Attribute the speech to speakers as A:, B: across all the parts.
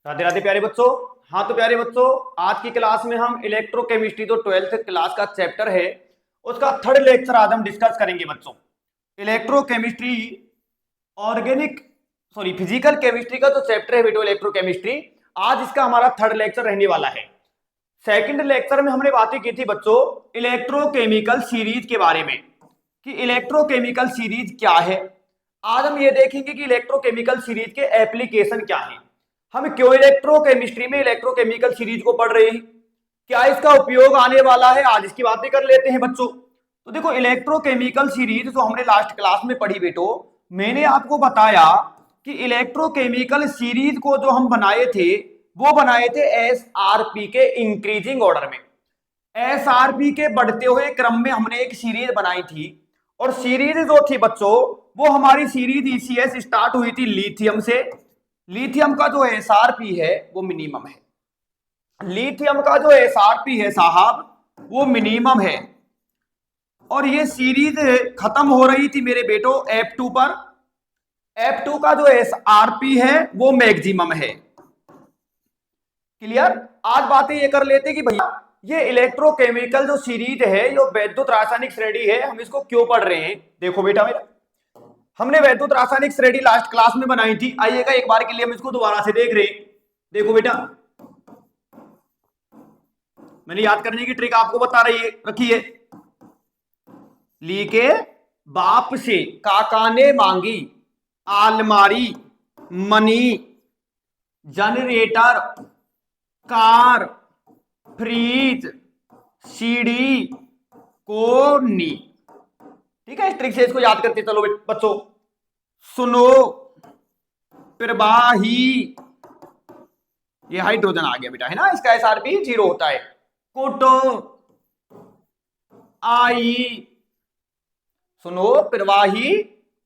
A: राधे राधे प्यारे बच्चों। हाँ तो प्यारे बच्चों, आज की क्लास में हम इलेक्ट्रोकेमिस्ट्री जो 12th क्लास का चैप्टर है उसका थर्ड लेक्चर आज हम डिस्कस करेंगे बच्चों। Electrochemistry organic sorry physical chemistry का जो चैप्टर है बेटो इलेक्ट्रोकेमिस्ट्री, आज इसका हमारा थर्ड लेक्चर रहने वाला है। सेकंड लेक्चर में हमने बातें की थी बच्चों इलेक्ट्रोकेमिकल सीरीज के बारे में कि इलेक्ट्रोकेमिकल सीरीज क्या है। आज हम ये देखेंगे कि इलेक्ट्रोकेमिकल सीरीज के एप्लीकेशन क्या है, हम क्यों इलेक्ट्रोकेमिस्ट्री में इलेक्ट्रोकेमिकल सीरीज को पढ़ रहे हैं, क्या इसका उपयोग आने वाला है, आज इसकी बातें कर लेते हैं बच्चों। तो देखो इलेक्ट्रोकेमिकल सीरीज जो हमने लास्ट क्लास में पढ़ी बेटो, मैंने आपको बताया कि इलेक्ट्रोकेमिकल सीरीज को जो हम बनाए थे वो बनाए थे एसआरपी के इंक्रीजिंग ऑर्डर में। एसआरपी के बढ़ते हुए क्रम में हमने एक सीरीज बनाई थी और सीरीज जो थी बच्चों वो हमारी सीरीज ईसीएस स्टार्ट हुई थी लिथियम से। लिथियम का जो एसआरपी है वो मिनिमम है, लिथियम का जो एसआरपी है साहब वो मिनिमम है और ये सीरीज खत्म हो रही थी मेरे बेटो F2 पर। F2 का जो एसआरपी है वो मैक्सिमम है। क्लियर। आज बातें ये कर लेते कि भैया ये इलेक्ट्रोकेमिकल जो सीरीज है जो वैद्युत रासायनिक श्रेणी है हम इसको क्यों पढ़ रहे हैं। देखो बेटा मेरा, हमने वैद्युत रासायनिक श्रेणी लास्ट क्लास में बनाई थी, आइएगा एक बार के लिए हम इसको दोबारा से देख रहे हैं। देखो बेटा मैंने याद करने की ट्रिक आपको बता रही है, रखिए। ली के बाप से काका ने मांगी आलमारी, money, generator, car, fridge, CD, कोनी। ठीक है, इस ट्रिक से इसको याद करते चलो बच्चों। सुनो, प्रवाही, ये हाइड्रोजन आ गया बेटा है ना, इसका एसआरपी 0 होता है। कुटो, आई, सुनो प्रवाही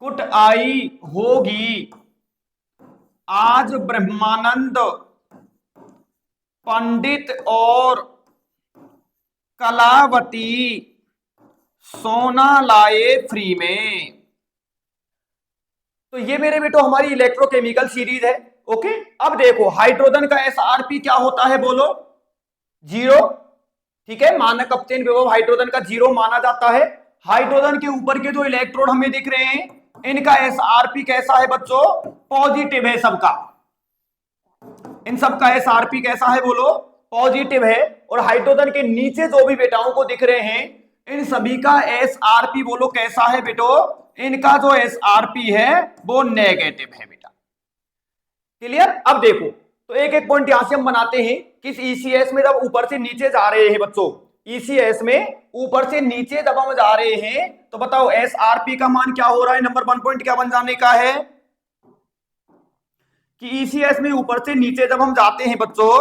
A: कुट आई होगी। आज ब्रह्मानंद पंडित और कलावती सोना लाए फ्री में। तो ये मेरे बेटो हमारी इलेक्ट्रोकेमिकल सीरीज है। ओके, अब देखो हाइड्रोजन का एसआरपी क्या होता है बोलो, 0। ठीक है, मानक अपचयन विभव हाइड्रोजन का 0 माना जाता है। हाइड्रोजन के ऊपर के जो इलेक्ट्रोड हमें दिख रहे हैं इनका एसआरपी कैसा है बच्चों, पॉजिटिव है सबका। इन सबका एसआरपी कैसा है बोलो, पॉजिटिव है। और हाइड्रोजन के नीचे जो भी बेटाओं को दिख रहे हैं इन सभी का एसआरपी बोलो कैसा है बेटो, इनका जो एसआरपी है वो नेगेटिव है बेटा। क्लियर। अब देखो तो एक एक पॉइंट यहां से हम बनाते हैं कि इस ईसीएस में जब ऊपर से नीचे जा रहे हैं बच्चों, ईसीएस में ऊपर से नीचे जब हम जा रहे हैं तो बताओ एसआरपी का मान क्या हो रहा है। नंबर 1 पॉइंट क्या बन जाने का है कि ईसीएस में ऊपर से नीचे जब हम जाते हैं बच्चों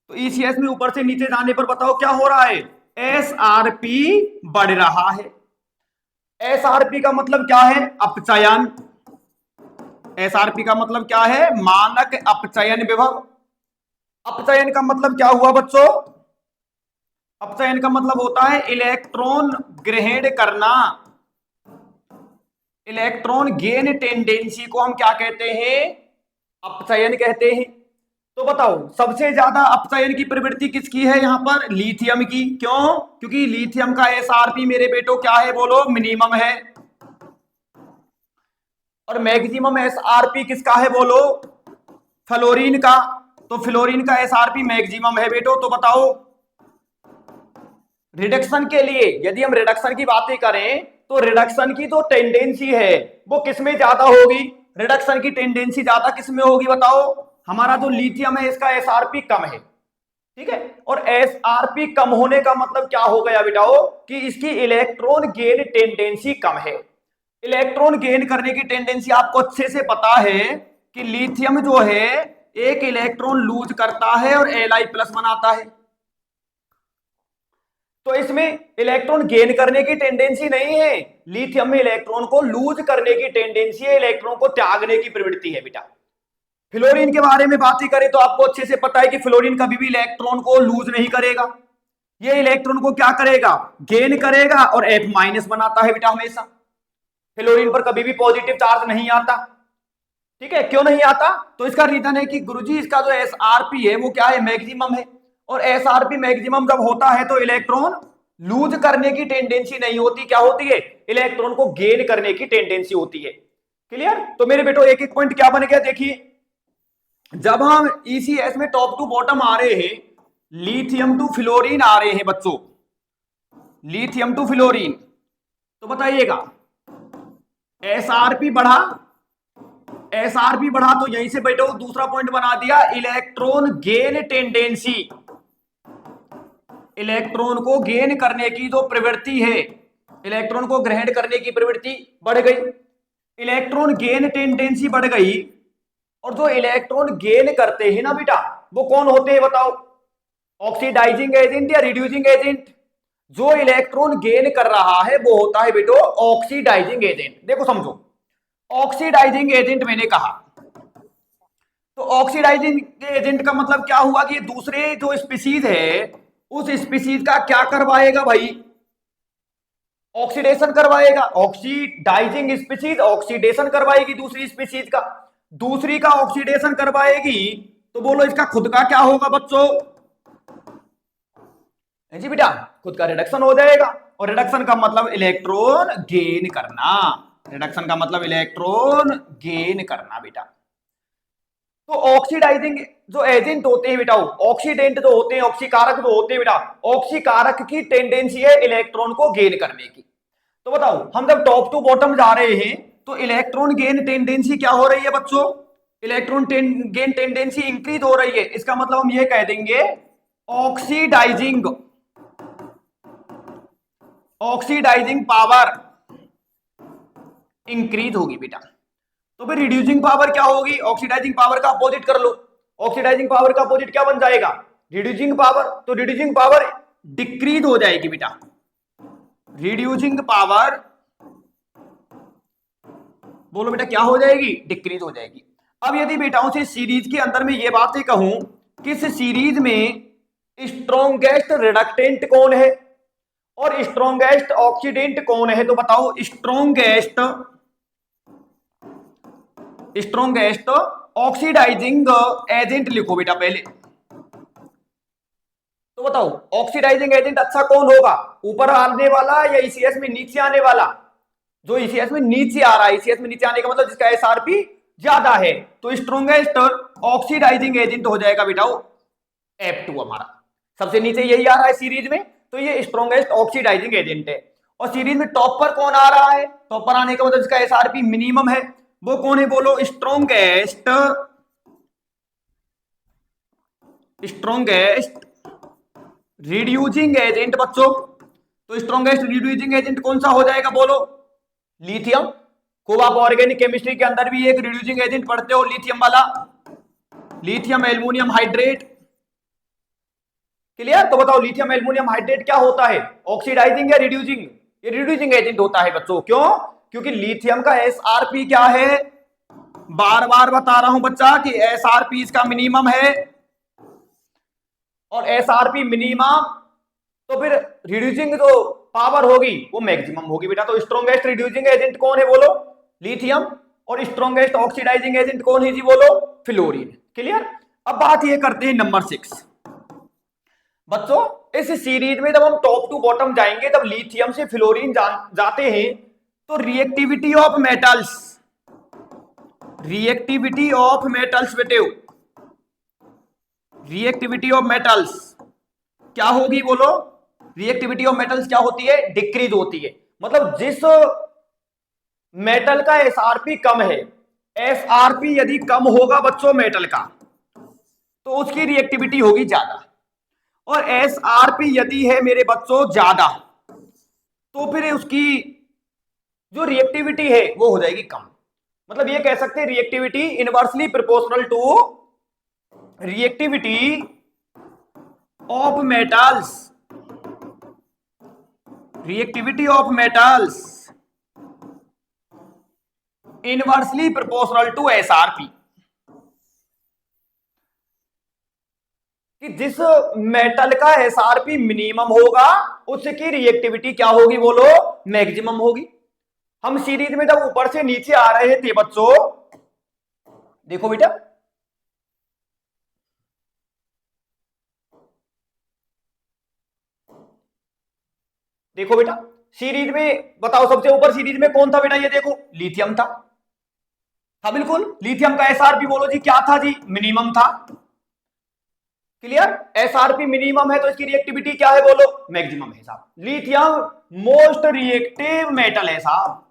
A: तो ईसीएस में ऊपर से नीचे जाने पर बताओ क्या हो रहा है, एसआरपी बढ़ रहा है। एसआरपी का मतलब क्या है, अपचयन। एसआरपी का मतलब क्या है, मानक अपचयन विभव। अपचयन का मतलब क्या हुआ बच्चों, अपचयन का मतलब होता है इलेक्ट्रॉन ग्रहण करना। इलेक्ट्रॉन गेन टेंडेंसी को हम क्या कहते हैं, अपचयन कहते हैं। तो बताओ सबसे ज्यादा अपचयन की प्रवृत्ति किसकी है यहां पर, लिथियम की। क्यों, क्योंकि लिथियम का एसआरपी मेरे बेटो क्या है बोलो, मिनिमम है। और मैक्सिमम एसआरपी किसका है बोलो, फ्लोरीन का। तो फ्लोरीन का एसआरपी मैक्सिमम है बेटो। तो बताओ रिडक्शन के लिए यदि हम रिडक्शन की बातें करें तो रिडक्शन की जो टेंडेंसी है वो किसमें ज्यादा होगी, रिडक्शन की टेंडेंसी ज्यादा किसमें होगी बताओ, हमारा जो लिथियम है इसका एसआरपी कम है। ठीक है, और एसआरपी कम होने का मतलब क्या हो गया बेटाओ कि इसकी इलेक्ट्रॉन गेन टेंडेंसी कम है। इलेक्ट्रॉन गेन करने की टेंडेंसी आपको अच्छे से पता है कि लिथियम जो है एक इलेक्ट्रॉन लूज करता है और Li+ बनाता है। तो इसमें इलेक्ट्रॉन गेन करने की टेंडेंसी नहीं है, लिथियम में इलेक्ट्रॉन को लूज करने की टेंडेंसी है, इलेक्ट्रॉन को त्यागने की प्रवृत्ति है बेटा। फ्लोरीन के बारे में बात करें तो आपको अच्छे से पता है कि फ्लोरीन कभी भी इलेक्ट्रॉन को लूज नहीं करेगा, ये इलेक्ट्रॉन को क्या करेगा, गेन करेगा और F- बनाता है बेटा हमेशा। फ्लोरीन पर कभी भी पॉजिटिव चार्ज नहीं आता। ठीक है, क्यों नहीं आता? तो इसका रीजन है कि गुरुजी इसका जो एसआरपी है वो क्या है, मैक्सिमम है। और एसआरपी मैक्सिमम जब होता है तो इलेक्ट्रॉन लूज करने की टेंडेंसी नहीं होती, क्या होती है, इलेक्ट्रॉन को गेन करने की टेंडेंसी होती है। क्लियर? तो मेरे बेटो एक एक पॉइंट क्या बन गया देखिए, जब हम ईसीएस में टॉप टू बॉटम आ रहे हैं, लिथियम टू फ्लोरीन आ रहे हैं बच्चों, लिथियम टू फ्लोरीन, तो बताइएगा एसआरपी बढ़ा, एसआरपी बढ़ा तो यहीं से बेटो दूसरा पॉइंट बना दिया, इलेक्ट्रॉन गेन टेंडेंसी, इलेक्ट्रॉन को गेन करने की जो प्रवृत्ति है, इलेक्ट्रॉन को ग्रहण करने की प्रवृत्ति बढ़ गई, इलेक्ट्रॉन गेन टेंडेंसी बढ़ गई। और जो इलेक्ट्रॉन गेन करते हैं ना बेटा, वो कौन होते हैं बताओ, ऑक्सीडाइजिंग एजेंट या रिड्यूसिंग एजेंट? जो इलेक्ट्रॉन गेन कर रहा है वो होता है बेटो ऑक्सीडाइजिंग एजेंट। देखो समझो, ऑक्सीडाइजिंग एजेंट मैंने कहा, तो ऑक्सीडाइजिंग एजेंट का मतलब क्या हुआ कि दूसरे जो स्पीसीज है उस स्पीसीज का क्या करवाएगा भाई, ऑक्सीडेशन करवाएगा। ऑक्सीडाइजिंग स्पीसीज ऑक्सीडेशन करवाएगी दूसरी स्पीसीज का, दूसरी का ऑक्सीडेशन करवाएगी, तो बोलो इसका खुद का क्या होगा बच्चों, जी बेटा खुद का रिडक्शन हो जाएगा। और रिडक्शन का मतलब इलेक्ट्रॉन गेन करना, रिडक्शन का मतलब इलेक्ट्रॉन गेन करना बेटा। तो ऑक्सीडाइजिंग जो एजेंट होते हैं बेटा, ऑक्सीडेंट जो होते हैं, ऑक्सीकारक जो होते हैं बेटा, ऑक्सीकारक की टेंडेंसी है इलेक्ट्रॉन को गेन करने की। तो बताओ हम जब टॉप टू बॉटम जा रहे हैं तो इलेक्ट्रॉन गेन टेंडेंसी क्या हो रही है बच्चों, इलेक्ट्रॉन गेन टेंडेंसी इंक्रीज हो रही है, इसका मतलब हम ये कह देंगे ऑक्सीडाइजिंग, ऑक्सीडाइजिंग पावर इंक्रीज होगी बेटा। तो फिर रिड्यूसिंग पावर क्या होगी, ऑक्सीडाइजिंग पावर का अपोजिट कर लो, ऑक्सीडाइजिंग पावर का अपोजिट क्या बन जाएगा, रिड्यूसिंग पावर, तो रिड्यूसिंग पावर डिक्रीज हो जाएगी बेटा, रिड्यूसिंग पावर बोलो बेटा क्या हो जाएगी, डिक्रीज हो जाएगी। अब यदि बेटाओं से सीरीज के अंदर में ये बातें कहूं, किस सीरीज में स्ट्रॉन्गेस्ट रिडक्टेंट कौन है और स्ट्रॉन्गेस्ट ऑक्सीडेंट कौन है, तो बताओ स्ट्रॉन्गेस्ट, स्ट्रॉन्गेस्ट ऑक्सीडाइजिंग एजेंट लिखो बेटा पहले। तो बताओ ऑक्सीडाइजिंग एजेंट अच्छा कौन होगा, ऊपर आने वाला या ईसीएस में नीचे आने वाला, जो ईसीएस में नीचे आ रहा है, ईसीएस में नीचे आने का मतलब जिसका एसआरपी ज्यादा है, तो स्ट्रॉन्गेस्ट ऑक्सीडाइजिंग एजेंट हो जाएगा बेटा F2 हमारा, सबसे नीचे यही आ रहा है सीरीज में, तो ये स्ट्रॉन्गेस्ट ऑक्सीडाइजिंग एजेंट है। और सीरीज में टॉप पर कौन आ रहा है, टॉप पर आने का मतलब जिसका एसआरपी मिनिमम है वो कौन है, बोलो स्ट्रॉन्गेस्ट, स्ट्रॉन्गेस्ट रिड्यूसिंग एजेंट बच्चों। तो स्ट्रॉन्गेस्ट रिड्यूसिंग एजेंट कौन सा हो जाएगा बोलो, लिथियम। खूब आप ऑर्गेनिक केमिस्ट्री के अंदर भी एक रिड्यूसिंग एजेंट पढ़ते हो लिथियम वाला, लिथियम एल्युमिनियम हाइड्रेट। क्लियर? तो बताओ लिथियम एल्युमिनियम हाइड्रेट क्या होता है, ऑक्सीडाइजिंग या रिड्यूसिंग, ये रिड्यूसिंग एजेंट होता है बच्चों। क्यों? क्योंकि लिथियम का एसआरपी क्या है, बार बार बता रहा हूं बच्चा कि एसआरपी इसका मिनिमम है, और एसआरपी मिनिमम तो फिर रिड्यूसिंग जो पावर होगी वो मैक्सिमम होगी बेटा। तो स्ट्रॉन्गेस्ट रिड्यूसिंग एजेंट कौन है बोलो, लिथियम। और स्ट्रॉन्गेस्ट ऑक्सीडाइजिंग एजेंट कौन है जी बोलो, फ्लोरीन। क्लियर? अब बात ये करते हैं नंबर 6 बच्चों। इस सीरीज में जब हम टॉप टू बॉटम जाएंगे तब लिथियम से फ्लोरीन जाते हैं, तो reactivity of metals, reactivity of metals बेटे, रिएक्टिविटी ऑफ मेटल्स क्या होगी बोलो, रिएक्टिविटी ऑफ मेटल्स क्या होती है, डिक्रीज होती है। मतलब जिस मेटल का एसआरपी कम है, एसआरपी यदि कम होगा बच्चों मेटल का, तो उसकी रिएक्टिविटी होगी ज्यादा। और एसआरपी यदि है मेरे बच्चों ज्यादा, तो फिर उसकी जो रिएक्टिविटी है वो हो जाएगी कम। मतलब ये कह सकते हैं reactivity inversely proportional to reactivity of metals, reactivity of metals inversely proportional to SRP. कि जिस मेटल का एसआरपी मिनिमम होगा उसकी रिएक्टिविटी क्या होगी बोलो, मैक्सिमम होगी। हम सीरीज में जब ऊपर से नीचे आ रहे थे बच्चों, देखो बेटा, देखो बेटा, सीरीज में बताओ सबसे ऊपर सीरीज में कौन था बेटा, ये देखो लिथियम था। हाँ बिल्कुल, लिथियम का एसआरपी बोलो जी क्या था जी, मिनिमम था। क्लियर, एसआरपी मिनिमम है तो इसकी रिएक्टिविटी क्या है बोलो, मैक्सिमम है साहब। लिथियम मोस्ट रिएक्टिव मेटल है साहब,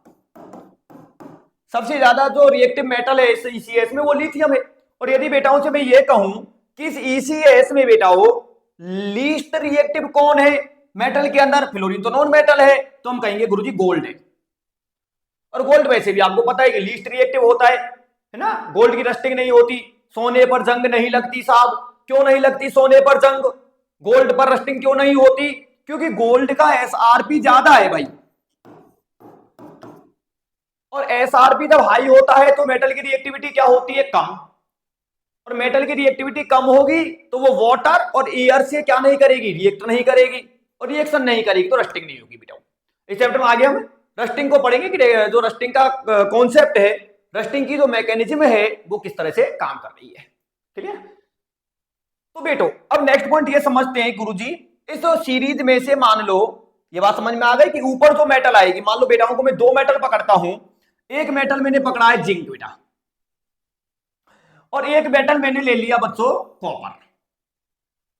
A: सबसे ज्यादा जो रिएक्टिव मेटल है इस ईसीएस में वो लिथियम है। और यदि बेटाओं से मैं ये कहूं कि इस ईसीएस में बेटाओ लीस्ट रिएक्टिव कौन है मेटल के अंदर, फ्लोरीन तो नॉन मेटल है, तो हम कहेंगे गुरुजी गोल्ड है। और गोल्ड वैसे भी आपको पता है कि लीस्ट रिएक्टिव होता है ना, गोल्ड की रस्टिंग नहीं होती, सोने पर जंग नहीं लगती साहब। क्यों नहीं लगती सोने पर जंग, गोल्ड पर रस्टिंग क्यों नहीं होती, क्योंकि गोल्ड का एसआरपी ज्यादा है भाई। और एसआरपी जब हाई होता है तो मेटल की रिएक्टिविटी क्या होती है, कम। और मेटल की रिएक्टिविटी कम होगी तो वो वाटर और एयर से क्या नहीं करेगी, रिएक्ट नहीं करेगी, और रिएक्शन नहीं करेगी तो रस्टिंग नहीं होगी बेटा। इस चैप्टर में आगे हम रस्टिंग को पढ़ेंगे कि जो रस्टिंग का कॉन्सेप्ट है, रस्टिंग की जो मैकेनिज्म है वो किस तरह से काम कर रही है। क्लियर। तो बेटो अब नेक्स्ट पॉइंट ये समझते हैं गुरुजी, इस सीरीज में से मान लो, ये बात समझ में आ गई कि ऊपर जो मेटल आएगी, मान लो बेटाओं को मैं दो मेटल पकड़ता हूं, एक मेटल मैंने पकड़ा है जिंक बेटा, और एक मेटल मैंने ले लिया बच्चों कॉपर।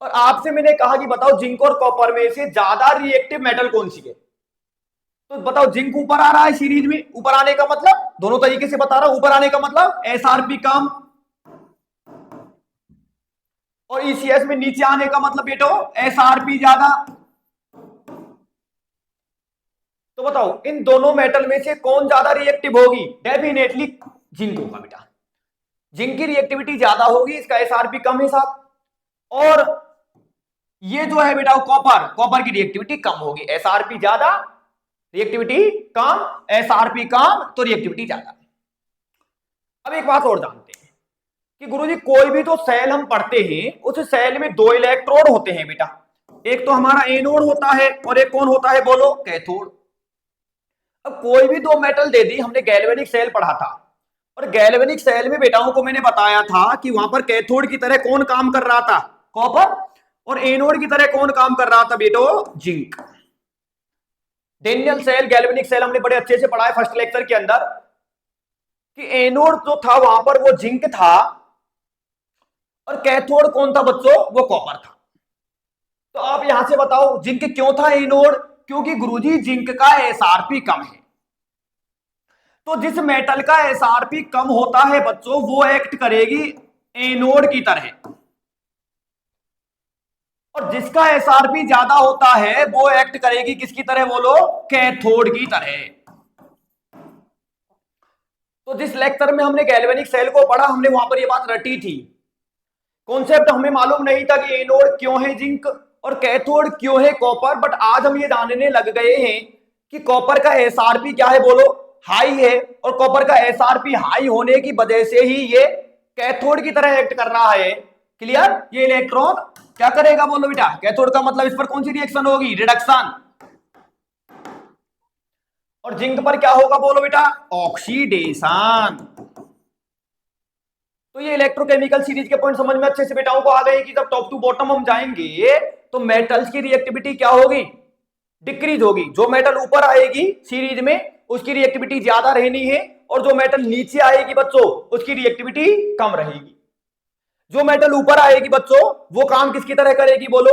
A: और आपसे मैंने कहा कि बताओ जिंक और कॉपर में से ज्यादा रिएक्टिव मेटल कौन सी है, तो बताओ जिंक ऊपर आ रहा है सीरीज में, ऊपर आने का मतलब दोनों तरीके से बता रहा हूं, ऊपर आने का मतलब एसआरपी कम, और ईसीएस में नीचे आने का मतलब बेटो एसआरपी ज्यादा। तो बताओ इन दोनों मेटल में से कौन ज्यादा रिएक्टिव होगी, डेफिनेटली जिंक होगा बेटा, जिंक की रिएक्टिविटी ज्यादा होगी, इसका एसआरपी कम है साहब। और ये जो है बेटा कॉपर, कॉपर की रिएक्टिविटी कम होगी, एसआरपी ज्यादा रिएक्टिविटी कम, एसआरपी कम तो रिएक्टिविटी ज्यादा। अब एक बात और जानते हैं कि गुरुजी कोई भी तो सेल हम पढ़ते हैं, उस सेल में दो इलेक्ट्रोड होते हैं बेटा, एक तो हमारा एनोड होता है और एक कौन होता है बोलो, कैथोड। अब कोई भी दो मेटल दे दी, हमने गैल्वेनिक सेल पढ़ा था, और गैल्वेनिक सेल में बेटाओं को मैंने बताया था कि वहां पर कैथोड की तरह कौन काम कर रहा था, कॉपर, और एनोड की तरह कौन काम कर रहा था बेटो, zinc. Daniel cell, galvanic cell हमने बड़े अच्छे से पढ़ा है फर्स्ट लेक्चर के अंदर कि एनोड जो था वहां पर वो जिंक था, और कैथोड कौन था बच्चों, वो कॉपर था। तो आप यहां से बताओ जिंक क्यों था एनोड, क्योंकि गुरुजी जिंक का एसआरपी कम है। तो जिस मेटल का एसआरपी कम होता है बच्चों वो एक्ट करेगी एनोड की तरह, और जिसका एसआरपी ज्यादा होता है वो एक्ट करेगी किसकी तरह बोलो, कैथोड की तरह। तो जिस लेक्चर में हमने गैल्वेनिक सेल को पढ़ा हमने वहां पर ये बात रटी थी, कॉन्सेप्ट हमें मालूम नहीं था कि एनोड क्यों है जिंक और कैथोड क्यों है कॉपर, बट आज हम ये जानने लग गए हैं कि कॉपर का एसआरपी क्या है बोलो, हाई है, और कॉपर का एसआरपी हाई होने की वजह से ही ये कैथोड की तरह एक्ट कर रहा है। क्लियर, ये इलेक्ट्रॉन क्या करेगा बोलो बेटा, कैथोड का मतलब इस पर कौन सी रिएक्शन होगी, रिडक्शन। और जिंक पर क्या होगा बोलो बेटा, ऑक्सीडेशन। तो ये इलेक्ट्रोकेमिकल सीरीज के पॉइंट समझ में अच्छे से बेटाओं को आ गए कि जब टॉप टू बॉटम हम जाएंगे तो मेटल्स की रिएक्टिविटी क्या होगी, डिक्रीज होगी। जो मेटल ऊपर आएगी सीरीज में उसकी रिएक्टिविटी ज्यादा रहनी है, और जो मेटल नीचे आएगी बच्चों उसकी रिएक्टिविटी कम रहेगी। जो मेटल ऊपर आएगी बच्चों वो काम किसकी तरह करेगी बोलो,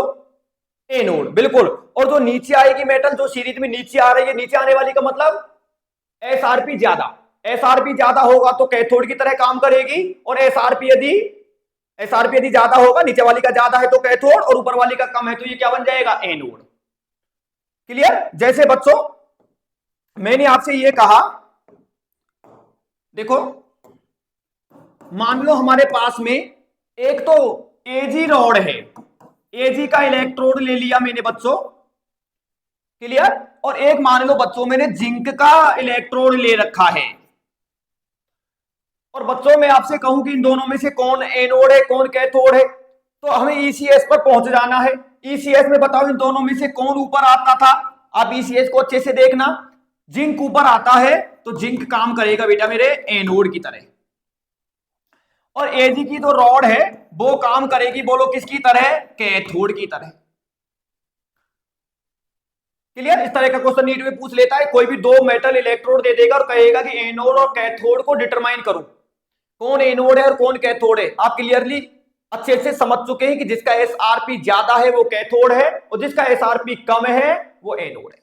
A: एनोड, बिल्कुल। और जो नीचे आएगी मेटल, जो सीरीज में नीचे आ रही है, नीचे आने वाली का मतलब एसआरपी ज्यादा, एसआरपी ज्यादा होगा तो कैथोड की तरह काम करेगी, और एसआरपी यदि ज्यादा होगा, नीचे वाली का ज्यादा है तो कैथोड और ऊपर वाली का कम है तो ये क्या बन जाएगा, एनोड। क्लियर। जैसे बच्चों मैंने आपसे ये कहा, देखो मान लो हमारे पास में एक तो एजी रॉड है, एजी का इलेक्ट्रोड ले लिया मैंने बच्चों, क्लियर, और एक मान लो बच्चों मैंने जिंक का इलेक्ट्रोड ले रखा है। और बच्चों मैं आपसे कहूं कि इन दोनों में से कौन एनोड है कौन कैथोड है, तो हमें ईसीएस पर पहुंच जाना है। ईसीएस में बताओ इन दोनों में से कौन ऊपर आता था, आप ईसीएस को अच्छे से देखना, जिंक ऊपर आता है तो जिंक काम करेगा बेटा मेरे एनोड की तरह। और Ag की जो रॉड है वो काम करेगी, बोलो किसकी तरह, कैथोड की तरह। क्लियर? इस तरह का क्वेश्चन नीट में पूछ लेता है, कोई भी दो मेटल इलेक्ट्रोड दे देगा और कहेगा कि एनोड और कैथोड को डिटरमाइन करो, कौन एनोड है और कौन कैथोड है। आप क्लियरली अच्छे से समझ चुके हैं कि जिसका एसआरपी ज्यादा है वो कैथोड है और जिसका एसआरपी कम है वो एनोड है।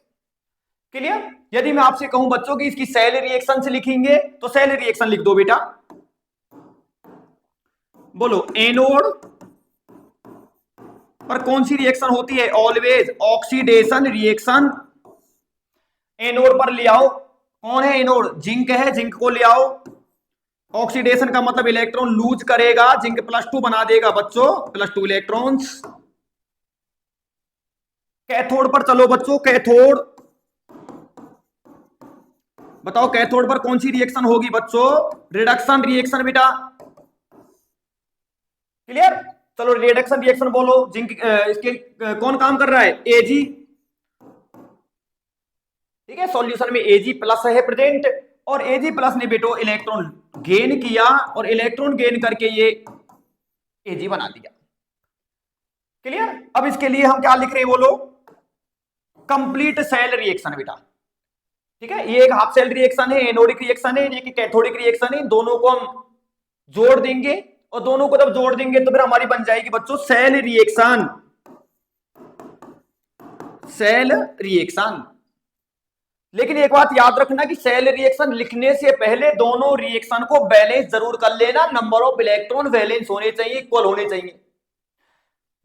A: क्लियर? यदि मैं आपसे कहूं बच्चों की इसकी सेल रिएक्शन से लिखेंगे तो सेल रिएक्शन लिख दो बेटा, बोलो एनोड पर कौन सी रिएक्शन होती है, ऑलवेज ऑक्सीडेशन रिएक्शन। एनोड पर ले आओ, कौन है एनोड, जिंक है, जिंक को ले आओ। ऑक्सीडेशन का मतलब इलेक्ट्रॉन लूज करेगा, जिंक +2 बना देगा बच्चों, +2 इलेक्ट्रॉन्स। कैथोड पर चलो बच्चों, कैथोड बताओ, कैथोड पर कौन सी रिएक्शन होगी बच्चों, रिडक्शन रिएक्शन बेटा। क्लियर? चलो रिडक्शन रिएक्शन बोलो, जिंक इसके कौन काम कर रहा है, एजी। ठीक है, सॉल्यूशन में Ag+ है प्रेजेंट और Ag+ ने बेटो इलेक्ट्रॉन गेन किया और इलेक्ट्रॉन गेन करके ये Ag बना दिया। क्लियर? अब इसके लिए हम क्या लिख रहे हैं बोलो, कंप्लीट सेल रिएक्शन बेटा। ठीक है, ये एक हाफ सेल रिएक्शन है, एनोडिक रिएक्शन है, ये कैथोडिक रिएक्शन है, दोनों को हम जोड़ देंगे और दोनों को जब जोड़ देंगे तो फिर हमारी बन जाएगी बच्चों सेल रिएक्शन। Cell reaction. लेकिन एक बात याद रखना कि सेल रिएक्शन लिखने से पहले दोनों रिएक्शन को बैलेंस जरूर कर लेना, नंबर ऑफ इलेक्ट्रॉन बैलेंस होने चाहिए, इक्वल होने चाहिए।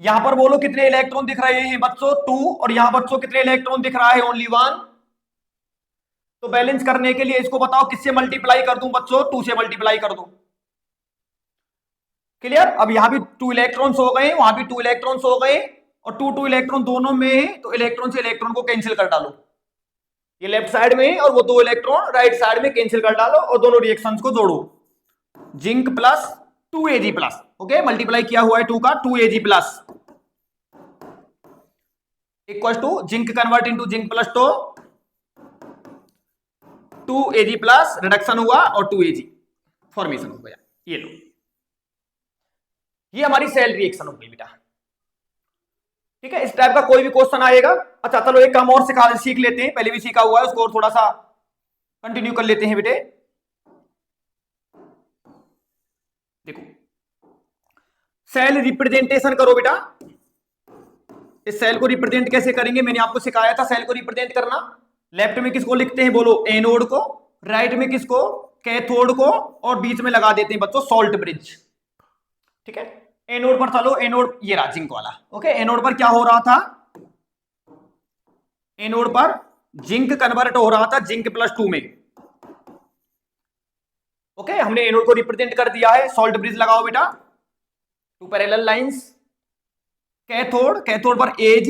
A: यहां पर बोलो कितने इलेक्ट्रॉन दिख रहे हैं बच्चों, 2, और यहां बच्चों कितने इलेक्ट्रॉन दिख रहा है, ओनली 1। तो बैलेंस करने के लिए इसको बताओ किससे मल्टीप्लाई कर दूं बच्चों, 2 से मल्टीप्लाई कर दो। क्लियर? अब यहां भी 2 इलेक्ट्रॉन्स हो गए, वहां भी 2 इलेक्ट्रॉन्स हो गए और 2 इलेक्ट्रॉन दोनों में है, तो इलेक्ट्रॉन से इलेक्ट्रॉन को कैंसिल कर डालो, ये लेफ्ट साइड में और वो 2 इलेक्ट्रॉन राइट साइड में कैंसिल कर डालो और दोनों रिएक्शंस को जोड़ो, जिंक +2Ag+। ओके, मल्टीप्लाई किया हुआ है 2 का, 2Ag+ equal to zinc convert into zinc +2, 2Ag+ reduction हुआ और 2Ag फॉर्मेशन हो गया। ये लो, ये हमारी सेल रिएक्शन हो गई बेटा। ठीक है, इस टाइप का कोई भी क्वेश्चन आएगा। अच्छा चलो एक काम और सीख लेते हैं, पहले भी सीखा हुआ है, उसको और थोड़ा सा कंटिन्यू कर लेते हैं बेटे। देखो, सेल रिप्रेजेंटेशन करो बेटा। इस सेल को रिप्रेजेंट कैसे करेंगे, मैंने आपको सिखाया था सेल को रिप्रेजेंट करना। लेफ्ट में किसको लिखते हैं बोलो, एनोड को, राइट में किसको, कैथोड को, और बीच में लगा देते हैं बच्चों सॉल्ट ब्रिज। ठीक है, एनोड पर चलो, एनोड ये रहा जिंक वाला। ओके, एनोड पर क्या हो रहा था, एनोड पर जिंक कन्वर्ट हो रहा था जिंक +2 में। ओके, हमने एनोड को रिप्रेजेंट कर दिया है, सॉल्ट ब्रिज लगाओ बेटा, 2 पैरेलल लाइंस। कैथोड, कैथोड पर Ag+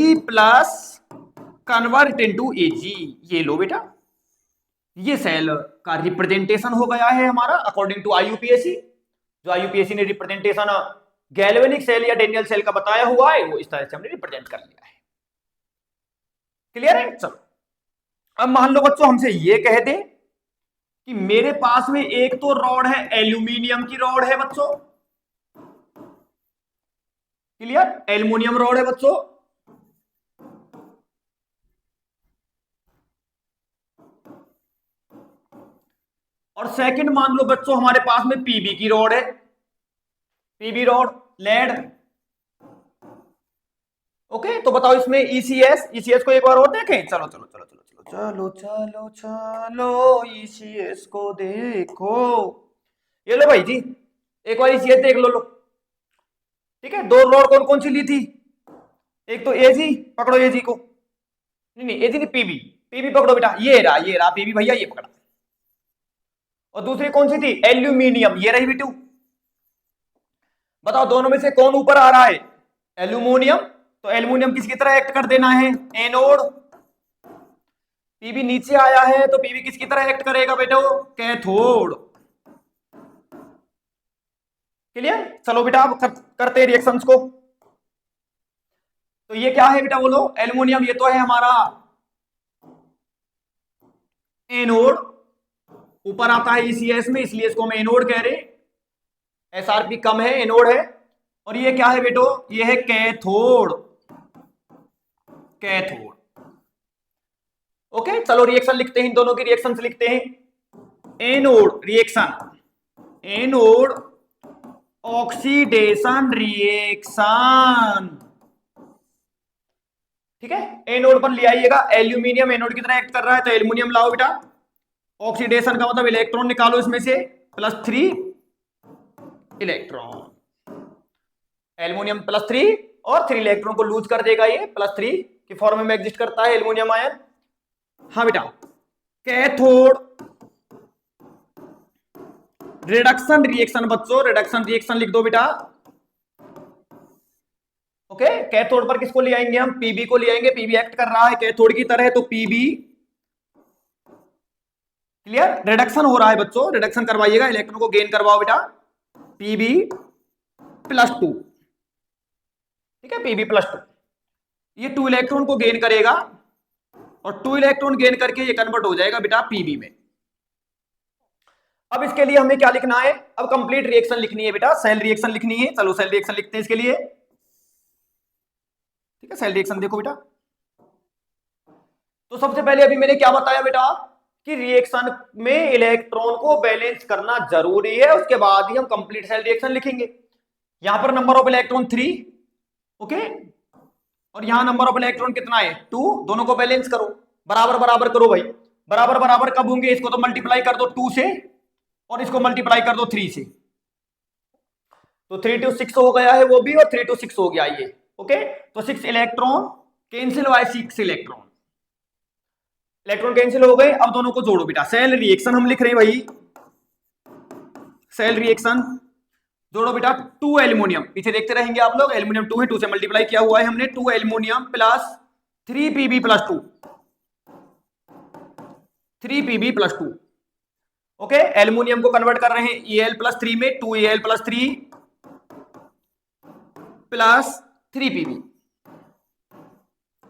A: कन्वर्ट इनटू Ag, ये लो बेटा, ये सेल का रिप्रेजेंटेशन हो गया है हमारा अकॉर्डिंग टू IUPAC। जो IUPAC ने रिप्रेजेंटेशन गैल्वेनिक सेल या डेनियल सेल का बताया हुआ है, वो इस तरह से हमने रिप्रेजेंट कर लिया है। क्लियर है? चलो अब मान लो बच्चों हमसे ये कह दे कि मेरे पास में एक तो रॉड है, एल्यूमिनियम की रॉड है बच्चों। क्लियर? एल्यूमिनियम रॉड है बच्चों, और सेकंड मान लो बच्चों हमारे पास में पीबी की रॉड है, पीबी रॉड लेड। ओके, तो बताओ इसमें ईसीएस को एक बार और देखें, चलो चलो चलो चलो चलो चलो चलो चलो ईसीएस को देखो, ये लो भाई जी, एक बार ईसीएस देख लो। ठीक है, 2 रॉड कौन कौन सी ली थी, एक तो एजी, पकड़ो एजी को, नहीं नहीं एजी नहीं, पीबी, पीबी पकड़ो बेटा, ये रहा पीबी भैया, ये पकड़ा। और दूसरी कौन सी थी, एल्यूमिनियम, ये रही बेटू। बताओ दोनों में से कौन ऊपर आ रहा है, एल्यूमिनियम, तो एल्यूमिनियम किसकी तरह एक्ट कर देना है, एनोड। पीबी नीचे आया है तो पीबी किसकी तरह एक्ट करेगा बेटो, कैथोड। क्लियर? चलो बेटा अब करते हैं रिएक्शंस को। तो ये क्या है बेटा बोलो, एल्यूमिनियम, ये तो है हमारा एनोड, ऊपर आता है ईसीएस में, इसलिए इसको हम एनोड कह रहे। SRP कम है, एनोड है। और ये क्या है बेटो, ये है कैथोड। कैथोड। ओके, चलो रिएक्शन लिखते हैं, इन दोनों की रिएक्शन लिखते हैं। Anode reaction, anode oxidation reaction. ठीक है, एनोड पर ले आइएगा, एल्यूमिनियम एनोड की तरह एक्ट कर रहा है, तो एल्यूमिनियम लाओ बेटा। ऑक्सीडेशन का मतलब इलेक्ट्रॉन निकालो इसमें से, +3 इलेक्ट्रॉन। एल्यूमिनियम +3 और 3 इलेक्ट्रॉन को लूज कर देगा, ये +3 की फॉर्म में एग्जिस्ट करता है एल्यूमिनियम आयन। हाँ बेटा, कैथोड रिडक्शन रिएक्शन बच्चों, रिडक्शन रिएक्शन लिख दो बेटा। ओके, कैथोड पर किसको ले आएंगे हम, पीबी को ले आएंगे। पीबी एक्ट कर रहा है कैथोड की तरह, तो पीबी, क्लियर, रिडक्शन हो रहा है बच्चों, रिडक्शन करवाइएगा, इलेक्ट्रॉन को गेन करवाओ बेटा। पीबी +2, ठीक है, पीबी +2, ये 2 इलेक्ट्रॉन को गेन करेगा और 2 इलेक्ट्रॉन गेन करके ये कन्वर्ट हो जाएगा बेटा पीबी में। अब इसके लिए हमें क्या लिखना है, अब कंप्लीट रिएक्शन लिखनी है बेटा, सेल रिएक्शन लिखनी है। चलो सेल रिएक्शन लिखते हैं इसके लिए। ठीक है, सेल रिएक्शन देखो बेटा। तो सबसे पहले अभी मैंने क्या बताया बेटा कि रिएक्शन में इलेक्ट्रॉन को बैलेंस करना जरूरी है, उसके बाद ही हम कंप्लीट सेल रिएक्शन लिखेंगे। यहां पर नंबर ऑफ इलेक्ट्रॉन 3, ओके, और यहां नंबर ऑफ इलेक्ट्रॉन कितना है 2, दोनों को बैलेंस करो, बराबर बराबर करो भाई। बराबर बराबर कब होंगे, इसको तो मल्टीप्लाई कर दो 2 से और इसको मल्टीप्लाई कर दो 3 से, तो 3 to 6 हो गया है वो भी, और 3 to 6 हो गया ये। ओके, तो 6 इलेक्ट्रॉन कैंसिल हुआ है, 6 इलेक्ट्रॉन, इलेक्ट्रॉन कैंसिल हो गए। अब दोनों को जोड़ो बेटा, सेल रिएक्शन हम लिख रहे हैं भाई, सेल रिएक्शन जोड़ो बेटा। 2 एल्यूमिनियम, पीछे देखते रहेंगे आप लोग, एल्यूमिनियम 2 है, 2 से मल्टीप्लाई किया हुआ है हमने, 2 aluminium plus 3 P B plus 2, 3 P B plus 2। Okay, aluminium को कन्वर्ट कर रहे हैं EL+3 में, 2 EL+3 प्लस 3 पीबी।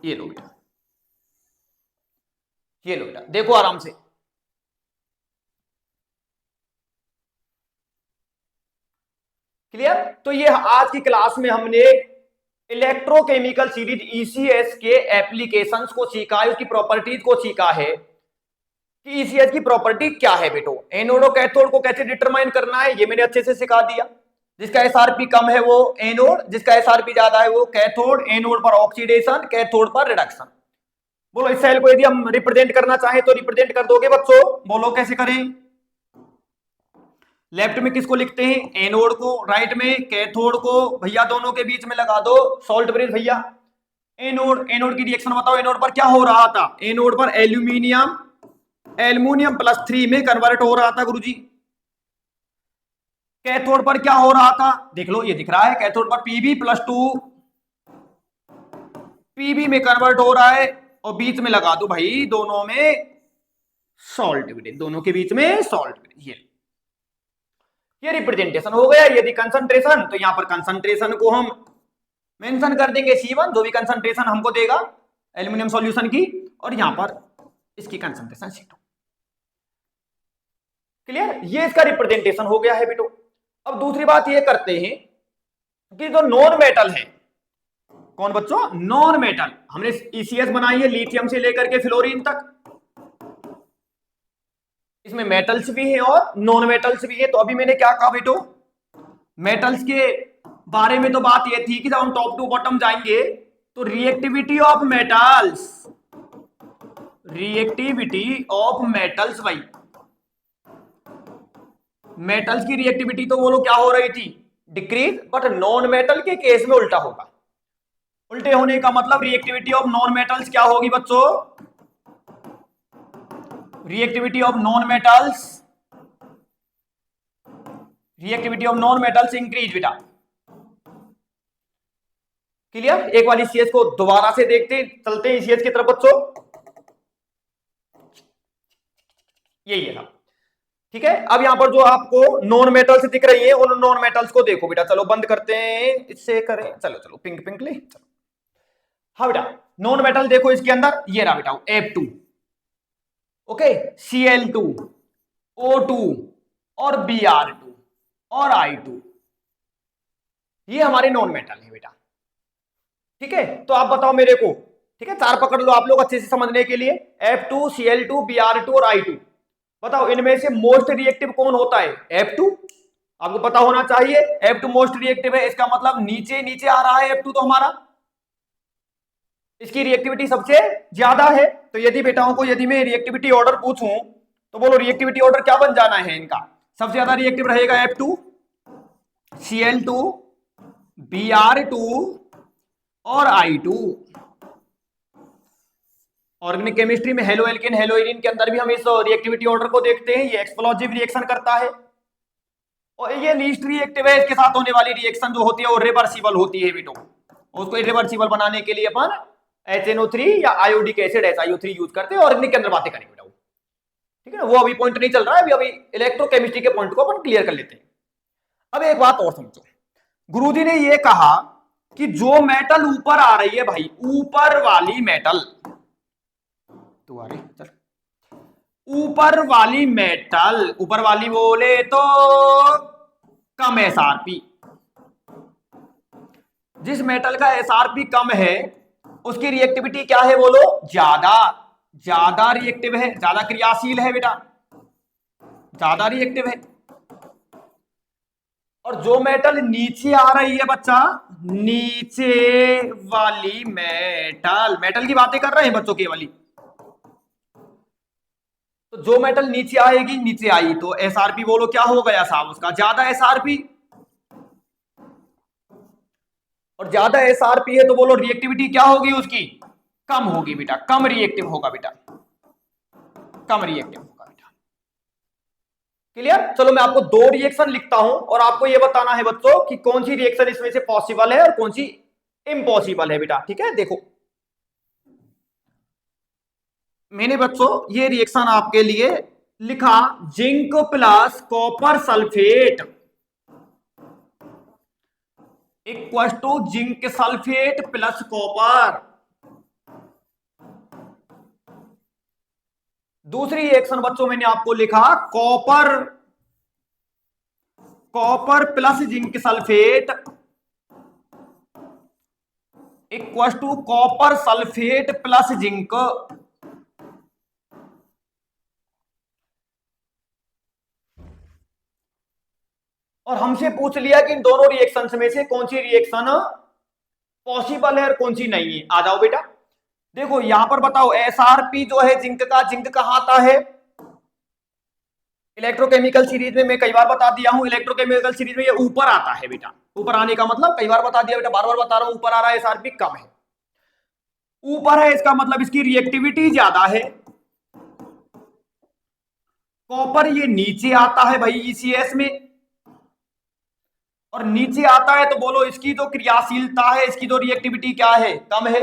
A: ये लो बेटा, ये लो बेटा, देखो आराम से। क्लियर, तो ये आज की क्लास में हमने इलेक्ट्रोकेमिकल सीरीज ECS के एप्लीकेशंस को सीखा है, उसकी प्रॉपर्टीज को सीखा है कि ECS की प्रॉपर्टी क्या है बेटो, एनोड और कैथोड को कैसे डिटरमाइन करना है, ये मैंने अच्छे से सिखा दिया। जिसका SRP कम है वो एनोड, जिसका SRP ज्यादा है वो कैथोड। एनोड पर ऑक्सीडेशन, कैथोड पर रिडक्शन। बोलो इस सेल को यदि हम रिप्रेजेंट करना चाहें तो रिप्रेजेंट कर दोगे बच्चों, बोलो कैसे करें। लेफ्ट में किसको लिखते हैं, एनोड को, राइट में कैथोड को, भैया दोनों के बीच में लगा दो सॉल्ट ब्रिज भैया। एनोड, एनोड की रिएक्शन बताओ, एनोड पर क्या हो रहा था, एनोड पर एल्यूमिनियम, एल्यूमिनियम +3 में कन्वर्ट हो रहा था गुरुजी। कैथोड पर क्या हो रहा था, देख लो ये दिख रहा है, कैथोड पर Pb+2 पीबी में कन्वर्ट हो रहा है, और बीच में लगा दो भाई दोनों में सॉल्ट ब्रिज, दोनों के बीच में सॉल्ट ब्रिज। ये रिप्रेजेंटेशन हो गया। यदि कंसंट्रेशन, तो यहां पर कंसंट्रेशन को हम मेंशन कर देंगे C1, जो भी कंसंट्रेशन हमको देगा एल्यूमिनियम सॉल्यूशन की, और यहां पर इसकी कंसंट्रेशन C2। क्लियर, ये इसका रिप्रेजेंटेशन हो गया है बेटो। अब दूसरी बात ये करते हैं कि जो नॉन मेटल है, कौन बच्चों, नॉन मेटल, हमने ECS बनाई है लिथियम से लेकर के फ्लोरीन तक, इसमें मेटल्स भी हैं और नॉन मेटल्स भी हैं। तो अभी मैंने क्या कहा बेटो, मेटल्स के बारे में तो बात ये थी कि जब हम टॉप टू बॉटम जाएंगे तो reactivity of metals, reactivity of metals भाई, मेटल्स की रिएक्टिविटी तो बोलो क्या हो रही थी, डिक्रीज, बट नॉन मेटल के केस में उल्टा होगा। उल्टे होने का मतलब रिएक्टिविटी ऑफ नॉन मेटल्स क्या होगी बच्चों, reactivity of non metals, reactivity of non metals increase बेटा। क्लियर, एक बार ECS को दोबारा से देखते चलते हैं ECS की तरफ बच्चों, यही है। ठीक है, अब यहां पर जो आपको नॉन मेटल्स दिख रही है, उन नॉन मेटल्स को देखो बेटा। चलो बंद करते हैं, इससे करें, चलो चलो पिंक पिंक ले, चलो। हाँ बेटा, नॉन मेटल देखो इसके अंदर, ये रहा बेटा F2, ओके, Cl2, O2 और Br2 और I2। ये हमारे नॉन मेटल है बेटा। ठीक है, तो आप बताओ मेरे को, ठीक है, चार पकड़ लो आप लोग अच्छे से समझने के लिए, F2Cl2 Br2 और I2। बताओ इनमें से मोस्ट रिएक्टिव कौन होता है? F2। आपको पता होना चाहिए F2 मोस्ट रिएक्टिव है, इसका मतलब नीचे नीचे आ रहा है F2 तो हमारा, इसकी रिएक्टिविटी सबसे ज्यादा है। तो यदि बेटाओं को यदि मैं रिएक्टिविटी ऑर्डर पूछूं तो बोलो रिएक्टिविटी ऑर्डर क्या बन जाना है इनका? सबसे ज्यादा रिएक्टिव रहेगा F2, Cl2, Br2 और I2। ऑर्गेनिक केमिस्ट्री में हेलो एल्केन हेलो एरीन के अंदर भी हम इस रिएक्टिविटी ऑर्डर को देखते हैं, ये एक्सप्लोजिव रिएक्शन करता है और ये लीस्ट रिएक्टिव है। इसके साथ होने वाली रिएक्शन जो होती है वो रिवर्सिबल होती है बेटो, उसको रिवर्सिबल बनाने के लिए अपन HNO3 या आयोडिक एसिड SiO3 यूज करते हैं। ऑर्गेनिक के अंदर बातें करेंगे बेटा, ठीक है ना, वो अभी पॉइंट नहीं चल रहा है, अभी इलेक्ट्रोकेमिस्ट्री के पॉइंट को अपन क्लियर कर लेते हैं। अब एक बात और समझो, गुरुजी ने ये कहा कि जो मेटल ऊपर आ रही है भाई, ऊपर वाली मेटल, तू आ रही चल, ऊपर वाली मेटल, ऊपर वाली बोले तो कम SRP, जिस मेटल का SRP कम है उसकी रिएक्टिविटी क्या है बोलो? ज्यादा। ज्यादा रिएक्टिव है, ज्यादा क्रियाशील है बेटा, ज्यादा रिएक्टिव है। और जो मेटल नीचे आ रही है बच्चा, नीचे वाली मेटल, मेटल की बातें कर रहे हैं बच्चों केवल, तो जो मेटल नीचे आएगी, नीचे आई तो SRP बोलो क्या हो गया साहब उसका? ज्यादा SRP। और ज्यादा SRP है तो बोलो रिएक्टिविटी क्या होगी उसकी? कम होगी बेटा, कम रिएक्टिव होगा बेटा, कम रिएक्टिव होगा बेटा। क्लियर? चलो मैं आपको दो रिएक्शन लिखता हूं और आपको यह बताना है बच्चों कि कौन सी रिएक्शन इसमें से पॉसिबल है और कौन सी इम्पॉसिबल है बेटा। ठीक है, देखो मैंने बच्चों ये रिएक्शन आपके लिए लिखा, zinc plus copper sulphate equal to zinc sulphate plus copper. दूसरी रिएक्शन बच्चों मैंने आपको लिखा, copper, copper plus zinc sulphate equal to copper sulphate plus zinc. और हमसे पूछ लिया कि इन दोनों रिएक्शंस में से कौन सी रिएक्शन पॉसिबल है और कौन सी नहीं है। आ जाओ बेटा, देखो यहां पर बताओ SRP जो है जिंक का, जिंक कहां आता है? इलेक्ट्रोकेमिकल सीरीज में मैं कई बार बता दिया हूं, इलेक्ट्रोकेमिकल सीरीज में ये ऊपर आता है बेटा। ऊपर आने का मतलब कई बार बता दिया बेटा, बार बार बता रहा हूं, ऊपर आ रहा है SRP कम है। ऊपर है इसका मतलब इसकी रिएक्टिविटी ज्यादा है। कॉपर ये नीचे आता है भाई ECS में, और नीचे आता है तो बोलो इसकी जो क्रियाशीलता है, इसकी जो रिएक्टिविटी क्या है? कम है।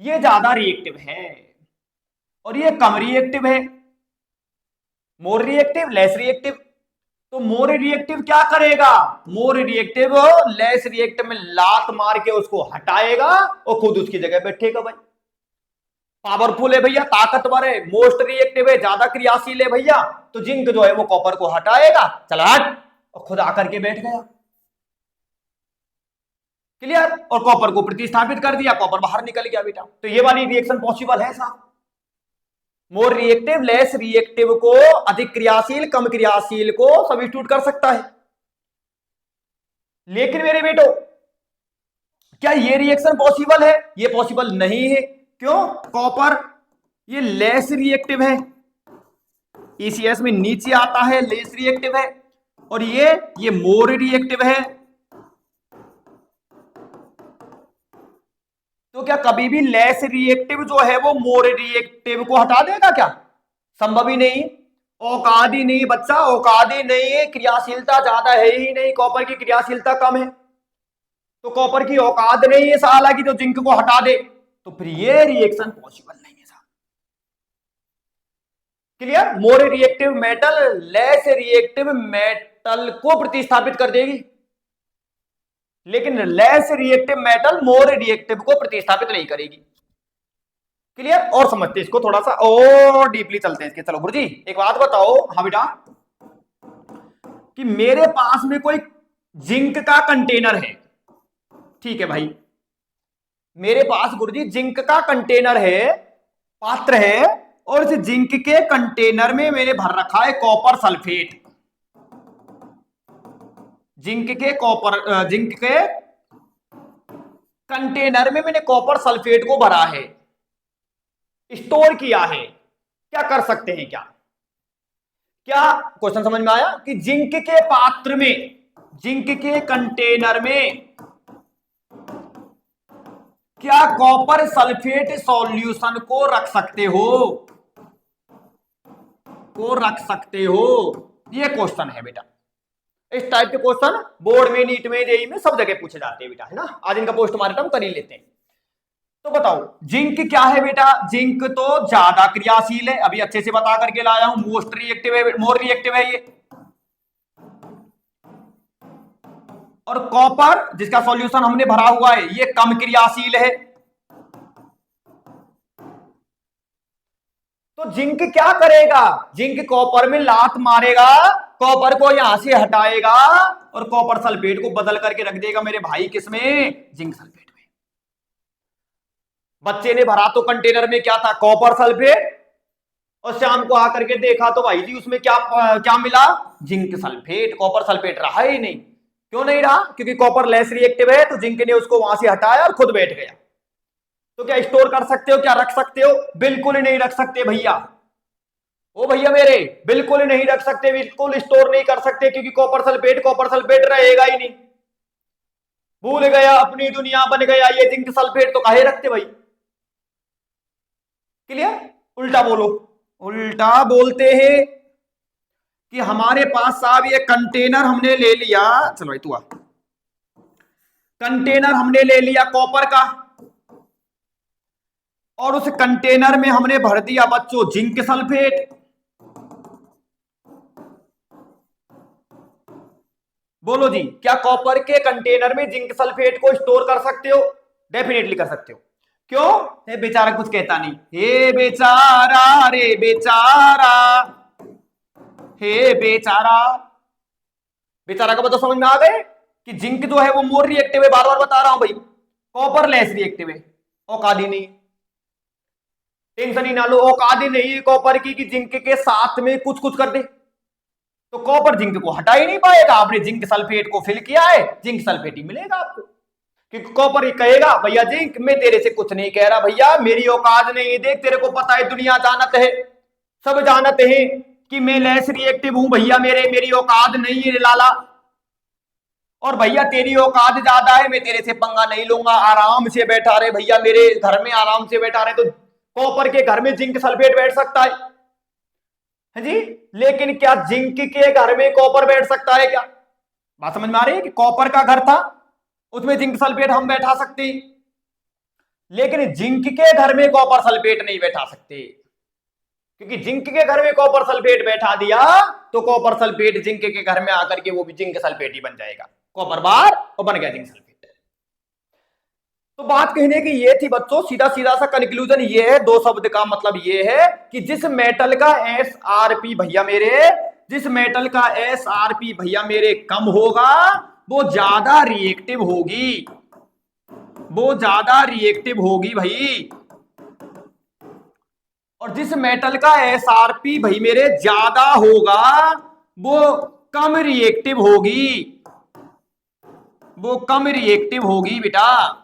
A: ये ज्यादा रिएक्टिव है और ये कम रिएक्टिव है। More reactive, less reactive. तो मोर रिएक्टिव क्या करेगा? मोर रिएक्टिव लेस रिएक्टिव में लात मार के उसको हटाएगा और खुद उसकी जगह बैठेगा भाई। पावरफुल है भैया, ताकतवर है, मोस्ट रिएक्टिव है, ज्यादा क्रियाशील है भैया, तो जिंक जो है वो कॉपर को हटाएगा, चला हट, और खुद आकर के बैठ गया। क्लियर? और कॉपर को प्रतिस्थापित कर दिया, कॉपर बाहर निकल गया बेटा। तो ये वाली रिएक्शन पॉसिबल है साहब। मोर रिएक्टिव लेस रिएक्टिव को अधिक क्रियाशील कम क्रियाशील को सब्स्टिट्यूट कर सकता है। लेकिन मेरे बेटो क्या ये रिएक्शन पॉसिबल है? ये पॉसिबल नहीं है। क्यों? कॉपर ये लेस रिएक्टिव है, ECS में नीचे आता है, लेस रिएक्टिव है, और ये मोर रिएक्टिव है। तो क्या कभी भी लेस रिएक्टिव जो है वो मोर रिएक्टिव को हटा देगा क्या? संभव ही नहीं, औकात ही नहीं बच्चा, औकात ही नहीं है। क्रियाशीलता ज्यादा है ही नहीं, कॉपर की क्रियाशीलता कम है, तो कॉपर की औकात नहीं है साला की जो जिंक को हटा दे, तो फिर ये रिएक्शन पॉसिबल नहीं है साहब। Clear? More reactive metal less reactive metal को प्रतिस्थापित कर देगी, लेकिन less reactive metal more reactive को प्रतिस्थापित नहीं करेगी। क्लियर? और समझते इसको थोड़ा सा और डीपली चलते हैं इसके। चलो गुरुजी एक बात बताओ, हाँ बेटा, कि मेरे पास में कोई जिंक का कंटेनर है, ठीक है भाई, मेरे पास गुरुजी जिंक का कंटेनर है, पात्र है, और इस जिंक के कंटेनर में मैंने भर रखा है कॉपर सल्फेट। जिंक के कंटेनर में मैंने कॉपर सल्फेट को भरा है, स्टोर किया है। क्या कर सकते हैं? क्या क्वेश्चन समझ में आया? कि जिंक के पात्र में, जिंक के कंटेनर में क्या कॉपर सल्फेट सॉल्यूशन को रख सकते हो? ये क्वेश्चन है बेटा। इस टाइप के क्वेश्चन बोर्ड में, नीट में, जेईई में सब जगह पूछे जाते हैं बेटा, है ना। आज इनका पोस्टमार्टम कर ही लेते हैं। तो बताओ जिंक क्या है बेटा? जिंक तो ज्यादा क्रियाशील है, अभी अच्छे से बता करके लाया हूं, मोस्ट रिएक्टिव है, मोर रिएक्टिव है ये। और कॉपर जिसका सॉल्यूशन हमने भरा हुआ है ये कम क्रियाशील है। तो जिंक क्या करेगा? जिंक कॉपर में लात मारेगा, कॉपर को यहां से हटाएगा और कॉपर सल्फेट को बदल करके रख देगा मेरे भाई किसमें? जिंक सल्फेट में। बच्चे ने भरा तो कंटेनर में क्या था? कॉपर सल्फेट, और शाम को आकर के देखा तो भाई जी उसमें क्या मिला? Zinc sulphate. कॉपर सल्फेट रहा ही नहीं। क्यों नहीं रहा? क्योंकि कॉपर लेस रिएक्टिव है, तो जिंक ने उसको वहां से हटाया और खुद बैठ गया। तो क्या स्टोर कर सकते हो? क्या रख सकते हो? बिल्कुल ही नहीं रख सकते भैया। ओ भैया मेरे, बिल्कुल ही नहीं रख सकते, बिल्कुल स्टोर नहीं कर सकते, क्योंकि कॉपर सल्फेट रहेगा ही नहीं। भूल गया, अपनी दुनिया बन गया ये जिंक सल्फेट, तो काहे रखते भाई? क्लियर? उल्टा बोलो। उल्टा बोलते हैं कि हमारे पास साहब ये कंटेनर हमने ले लिया, चलो भाई तू आ, कंटेनर हमने ले लिया कॉपर का, और उस कंटेनर में हमने भर दिया बच्चों जिंक सल्फेट। बोलो जी, क्या कॉपर के कंटेनर में जिंक सल्फेट को स्टोर कर सकते हो? डेफिनेटली कर सकते हो। क्यों? ये बेचारा कुछ कहता नहीं, हे बेचारा रे बेचारा, हे बेचारा। बेचारा का मतलब समझ में आ गए कि जिंक जो है वो मोर रिएक्टिव है, बार बार बता रहा हूं भाई, कॉपर लेस रिएक्टिव है। औकादी नहीं, टेंशन ही ना लो, औकादी नहीं कॉपर की कि जिंक के साथ में कुछ कुछ कर दे। तो कॉपर जिंक को हटा ही नहीं पाएगा। आपने जिंक सल्फेट को फिल किया है, जिंक सल्फेट ही मिलेगा आपको। क्योंकि कॉपर ही कहेगा भैया जिंक, मैं तेरे से कुछ नहीं कह रहा भैया, मेरी औकात नहीं है, देख तेरे को पता है, दुनिया जानत है, सब जानत है कि मैं लेस रिएक्टिव हूं भैया, मेरी औकात नहीं है लाला। और भैया तेरी औकात ज्यादा है, मैं तेरे से पंगा नहीं लूंगा, आराम से बैठा रहे भैया, मेरे घर में आराम से बैठा रहे। तो कॉपर के घर में जिंक सल्फेट बैठ सकता है जी, लेकिन क्या जिंक के घर में कॉपर बैठ सकता है? क्या बात समझ में आ रही है? कि कॉपर का घर था, उसमें जिंक सल्फेट हम बैठा सकते, लेकिन जिंक के घर में कॉपर सल्फेट नहीं बैठा सकते। क्योंकि जिंक के घर में कॉपर सल्फेट बैठा दिया तो कॉपर सल्फेट जिंक के घर में आकर के वो भी जिंक सल्फेट ही बन जाएगा, कॉपर बार और बन गया जिंक सल्फेट। तो बात कहने की ये थी बच्चों, सीधा सीधा सा कंक्लूजन ये है, दो शब्द का मतलब ये है कि जिस मेटल का एसआरपी भैया मेरे, जिस मेटल का एसआरपी भैया मेरे कम होगा वो ज्यादा रिएक्टिव होगी, वो ज्यादा रिएक्टिव होगी भाई। और जिस मेटल का एसआरपी भाई मेरे ज्यादा होगा वो कम रिएक्टिव होगी, वो कम रिएक्टिव होगी बेटा।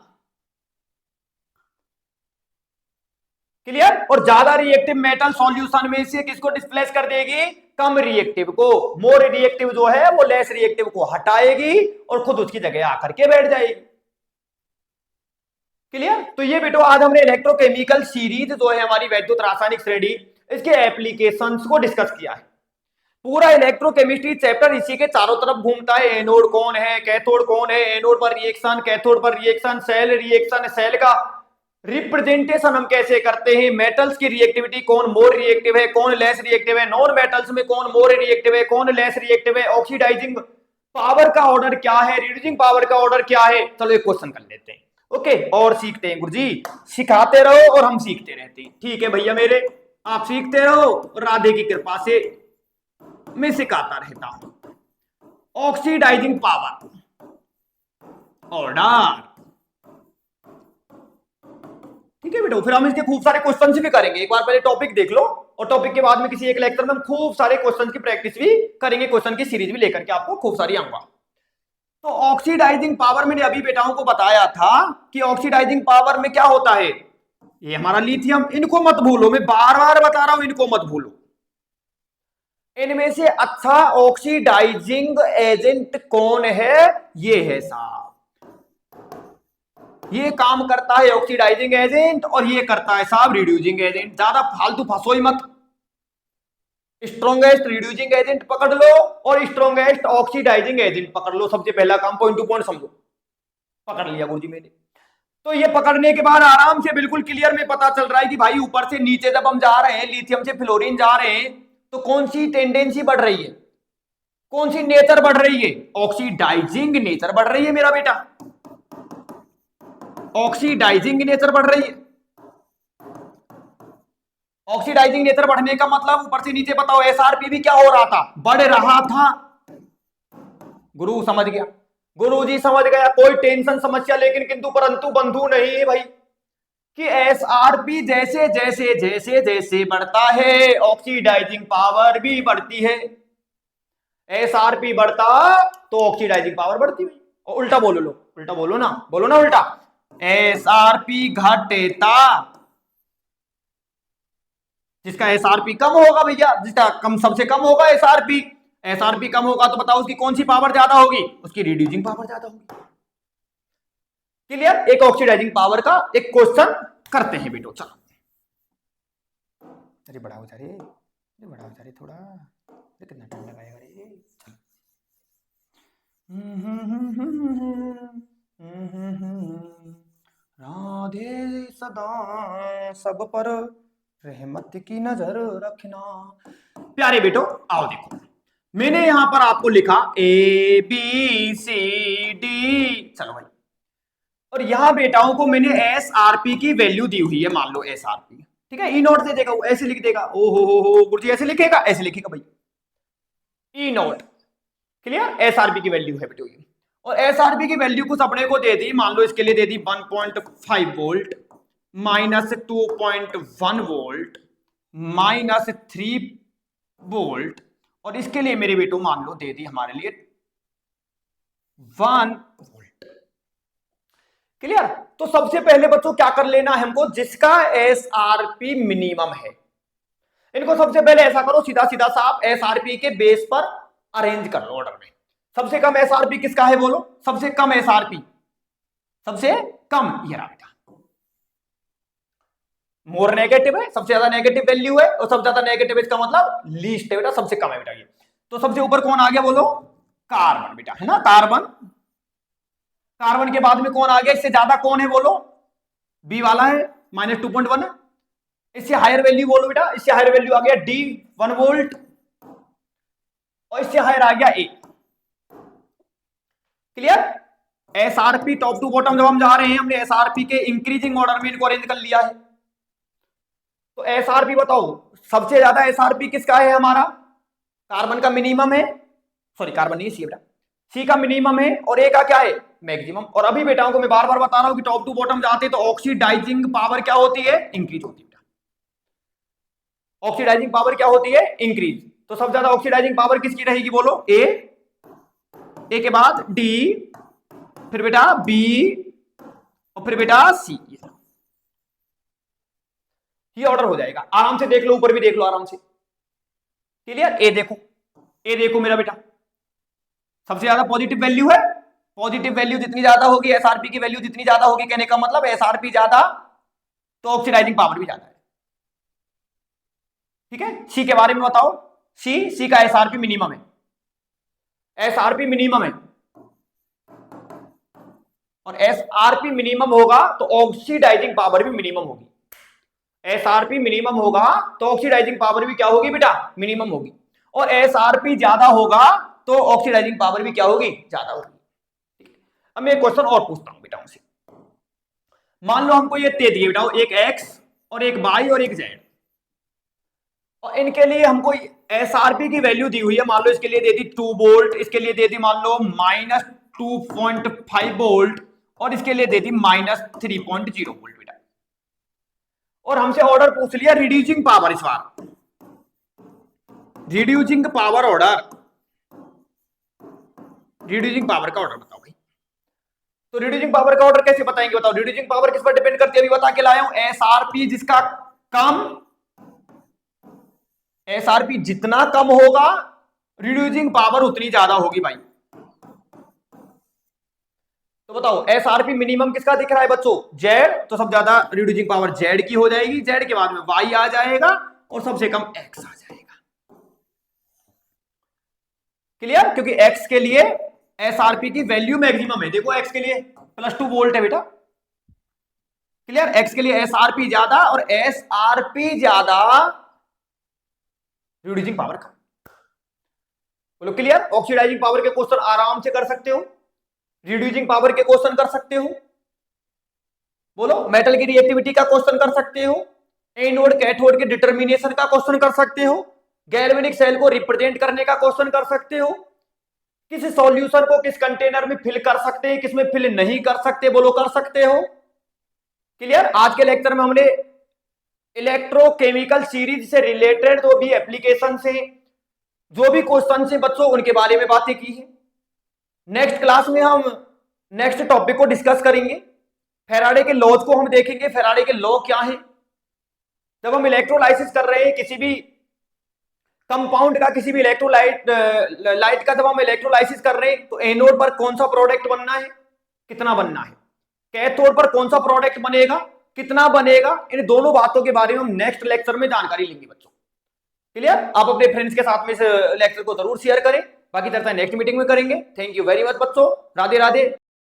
A: क्लियर? और ज्यादा रिएक्टिव मेटल सॉल्यूशन में से किसको डिस्प्लेस कर देगी? कम रिएक्टिव को। मोर रिएक्टिव जो है वो लेस रिएक्टिव को हटाएगी और खुद उसकी जगह आकर के बैठ जाएगी। क्लियर? तो ये बेटो आज हमने इलेक्ट्रोकेमिकल सीरीज जो है हमारी वैद्युत रासायनिक श्रेणी, इसके एप्लीकेशंस को डिस्कस किया है। पूरा इलेक्ट्रोकेमिस्ट्री चैप्टर इसी के चारों तरफ घूमता है। एनोड कौन है, कैथोड कौन है, एनोड पर रिएक्शन, कैथोड पर रिएक्शन, सेल रिएक्शन, सेल का रिप्रेजेंटेशन हम कैसे करते हैं, मेटल्स की रिएक्टिविटी कौन मोर रिएक्टिव है, कौन लेस रिएक्टिव है, नॉन मेटल्स में कौन मोर रिएक्टिव है, कौन लेस रिएक्टिव है, ऑक्सीडाइजिंग पावर का ऑर्डर क्या है, रिड्यूसिंग पावर का ऑर्डर क्या है। चलो एक क्वेश्चन कर लेते हैं, ओके, और सीखते हैं। गुरुजी सिखाते रहो और हम सीखते रहते हैं, ठीक है भैया मेरे, आप सीखते रहो, राधे की कृपा से मैं सिखाता रहता हूं। Oxidising power, order. ठीक है बेटा, फिर हम इसके खूब सारे क्वेश्चन भी करेंगे। एक बार पहले टॉपिक देख लो और टॉपिक के बाद में किसी एक लेक्चर में हम खूब सारे क्वेश्चन की प्रैक्टिस भी करेंगे, क्वेश्चन की सीरीज भी लेकर के आपको खूब सारी आऊंगा। तो ऑक्सीडाइजिंग पावर मैंने अभी बेटाओं को बताया था कि ऑक्सीडाइजिंग पावर में क्या होता है, ये हमारा लिथियम, इनको मत भूलो, मैं बार बार बता रहा हूं, इनको मत भूलो। इनमें से अच्छा ऑक्सीडाइजिंग एजेंट कौन है, ये है साहब, ये काम करता है ऑक्सीडाइजिंग एजेंट और ये करता है साहब रिड्यूसिंग एजेंट। ज्यादा फालतू फंसो ही मत, स्ट्रॉन्गेस्ट रिड्यूसिंग एजेंट पकड़ लो और स्ट्रॉन्गेस्ट ऑक्सीडाइजिंग एजेंट पकड़ लो। सबसे पहला काम पॉइंट टू पॉइंट समझो। पकड़ लिया गुरुजी मैंने। तो ये पकड़ने के बाद आराम से बिल्कुल क्लियर में पता चल रहा है कि भाई ऊपर से नीचे जब हम जा रहे हैं, लिथियम से फ्लोरीन जा रहे हैं, तो कौन सी टेंडेंसी बढ़ रही है, कौन सी नेचर बढ़ रही है, ऑक्सीडाइजिंग नेचर बढ़ रही है मेरा बेटा, ऑक्सीडाइजिंग नेचर बढ़ रही है। ऑक्सीडाइजिंग नेचर बढ़ने का मतलब ऊपर से नीचे बताओ एसआरपी भी क्या हो रहा था, बढ़ रहा था। गुरु समझ गया, गुरु जी समझ गया, कोई टेंशन समस्या लेकिन किंतु परंतु बंधु नहीं है भाई, कि एसआरपी जैसे जैसे जैसे जैसे बढ़ता है ऑक्सीडाइजिंग पावर भी बढ़ती है। एसआरपी बढ़ता तो ऑक्सीडाइजिंग पावर बढ़ती हुई, और उल्टा बोलो लो, उल्टा बोलो ना उल्टा, एसआरपी घटता, जिसका एसआरपी कम होगा भैया, जिसका कम सबसे कम होगा एसआरपी, एसआरपी कम होगा तो बताओ उसकी कौन सी पावर ज्यादा होगी, उसकी रिड्यूसिंग पावर ज्यादा होगी। क्लियर, एक ऑक्सीडाइजिंग पावर का एक क्वेश्चन करते हैं बेटो, चलो। अरे बड़ा हो जा रे, अरे बड़ा हो जा रे थोड़ा, अरे कितना टाइम लगाएगा रे, चलो। राधे सदा सब पर रहमत की नजर रखना। प्यारे बेटो आओ देखो, मैंने यहां पर आपको लिखा ए बी सी डी, चलो भाई, और यहां बेटाओं को मैंने एस आर पी की वैल्यू दी हुई है, मान लो एस आर पी, ठीक है, ई नोट दे देगा वो, ऐसे लिख देगा, ओ हो गुरुजी ऐसे लिखेगा, ऐसे लिखेगा भाई, E naught. Clear, S R P की वैल्यू है बेटो ये, और एस आर पी की वैल्यू कुछ अपने को दे दी, मान लो इसके लिए दे दी 1.5 volt minus 2.1 volt minus 3 volt, और इसके लिए मेरे बेटो मान लो दे दी हमारे लिए 1 वोल्ट। क्लियर, तो सबसे पहले बच्चों क्या कर लेना है हमको, जिसका एसआरपी मिनिमम है, इनको सबसे पहले ऐसा करो, सीधा सीधा सा आप एसआरपी के बेस पर अरेंज कर लो ऑर्डर में। सबसे कम एसआरपी किसका है बोलो, सबसे कम एसआरपी, सबसे कम ये रहा बेटा, मोर नेगेटिव है, सबसे ज्यादा नेगेटिव वैल्यू है, और सबसे ज्यादा नेगेटिव इसका मतलब लीस्ट है बेटा, सबसे कम है बेटा ये। तो सबसे ऊपर कौन आ गया बोलो, कार्बन बेटा, है ना, कार्बन। कार्बन के बाद में कौन आ गया, इससे ज्यादा कौन है बोलो, बी वाला है माइनस 2.1 है। इससे हायर वैल्यू बोलो बेटा, इससे हायर वैल्यू आ गया डी 1 वोल्ट, और इससे हायर आ गया ए। Clear, SRP top to bottom जब हम जा रहे हैं, हमने एसआरपी के इंक्रीजिंग ऑर्डर में इनको अरेंज कर लिया है। तो एसआरपी बताओ सबसे ज्यादा एसआरपी किसका है हमारा, कार्बन का मिनिमम है, सॉरी कार्बन नहीं सी बेटा, सी का मिनिमम है, और ए का क्या है मैक्सिमम। और अभी बेटाओं को मैं बार बार बता रहा हूं कि टॉप टू बॉटम जाते तो ऑक्सीडाइजिंग पावर क्या होती है, इंक्रीज होती है बेटा, ऑक्सीडाइजिंग पावर क्या होती है, इंक्रीज। तो सबसे ज्यादा ऑक्सीडाइजिंग पावर किसकी रहेगी बोलो, ए के बाद डी, फिर बेटा बी, और फिर बेटा सी, ये ऑर्डर हो जाएगा। आराम से देख लो, ऊपर भी देख लो आराम से। क्लियर, ए देखो, ए देखो मेरा बेटा, सबसे ज्यादा पॉजिटिव वैल्यू है, पॉजिटिव वैल्यू जितनी ज्यादा होगी एसआरपी की वैल्यू जितनी ज्यादा होगी, कहने का मतलब एसआरपी ज्यादा तो ऑक्सीडाइजिंग पावर भी ज्यादा है। ठीक है, सी के बारे में बताओ, सी का एसआरपी मिनिमम है, एसआरपी मिनिमम है, और एसआरपी मिनिमम होगा तो ऑक्सीडाइजिंग पावर भी मिनिमम होगी। एसआरपी मिनिमम होगा तो ऑक्सीडाइजिंग पावर भी क्या होगी बेटा, मिनिमम होगी, और एसआरपी ज्यादा होगा तो ऑक्सीडाइजिंग पावर भी क्या होगी, ज्यादा होगी। अब मैं एक क्वेश्चन और पूछता हूं बेटा उनसे, मान लो हमको ये दे दिए बेटा, एक एक्स और एक वाई और एक जेड, और इनके लिए हमको एसआरपी की वैल्यू दी हुई है, मान लो इसके लिए दे दी 2 वोल्ट, इसके लिए दे दी मान लो माइनस -2.5 वोल्ट और इसके लिए दे दी -3.0 वोल्ट बेटा। और हमसे ऑर्डर पूछ लिया रिड्यूसिंग पावर, इस बार reducing power order, reducing power का ऑर्डर बताओ भाई। तो रिड्यूसिंग पावर का ऑर्डर कैसे बताएंगे बताओ। रिड्यूसिंग पावर किस पर डिपेंड करती है अभी बता के लाया हूं, एसआरपी जिसका कम, एसआरपी जितना कम होगा रिड्यूसिंग पावर उतनी ज्यादा होगी भाई। तो बताओ एसआरपी मिनिमम किसका दिख रहा है बच्चों, जेड, तो सबसे ज्यादा रिड्यूसिंग पावर जेड की हो जाएगी, जेड के बाद में वाई आ जाएगा और सबसे कम एक्स आ जाएगा। क्लियर, क्योंकि एक्स के लिए एसआरपी की वैल्यू मैक्सिमम है, देखो एक्स के लिए +2 वोल्ट है बेटा। क्लियर, एक्स के लिए एसआरपी ज्यादा और एसआरपी ज्यादा रिड्यूसिंग पावर का। बोलो क्लियर। ऑक्सीडाइजिंग पावर के क्वेश्चन आराम से कर सकते हो, रिड्यूसिंग पावर के क्वेश्चन कर सकते हो, बोलो मेटल की रिएक्टिविटी का क्वेश्चन कर सकते हो, एनोड कैथोड के डिटर्मिनेशन का क्वेश्चन कर सकते हो, गैल्वेनिक सेल को रिप्रेजेंट करने का क्वेश्चन कर सकते हो, किस सॉल्यूशन को किस कंटेनर में फिल कर सकते हैं, किसमें फिल नहीं कर सकते, बोलो कर सकते हो। क्लियर। आज के लेक्चर में हमने इलेक्ट्रोकेमिकल सीरीज से रिलेटेड जो भी एप्लीकेशन से जो भी क्वेश्चन से बच्चों उनके बारे में बातें की है। नेक्स्ट क्लास में हम नेक्स्ट टॉपिक को डिस्कस करेंगे, फैराडे के लॉज को हम देखेंगे, फैराडे के लॉ क्या है। जब हम इलेक्ट्रोलाइसिस कर रहे हैं किसी भी कंपाउंड का, किसी भी इलेक्ट्रोलाइट लाइट का, जब हम इलेक्ट्रोलाइसिस कर रहे हैं तो एनोड पर कौन सा प्रोडक्ट बनना है, कितना बनना है, कैथोड पर कौन सा प्रोडक्ट बनेगा, कितना बनेगा, इन दोनों बातों के बारे में हम नेक्स्ट लेक्चर में जानकारी लेंगे बच्चों। क्लियर। आप अपने फ्रेंड्स के साथ में इस लेक्चर को जरूर शेयर करें, बाकी चर्चा नेक्स्ट मीटिंग में करेंगे। थैंक यू वेरी मच बच्चों, राधे राधे।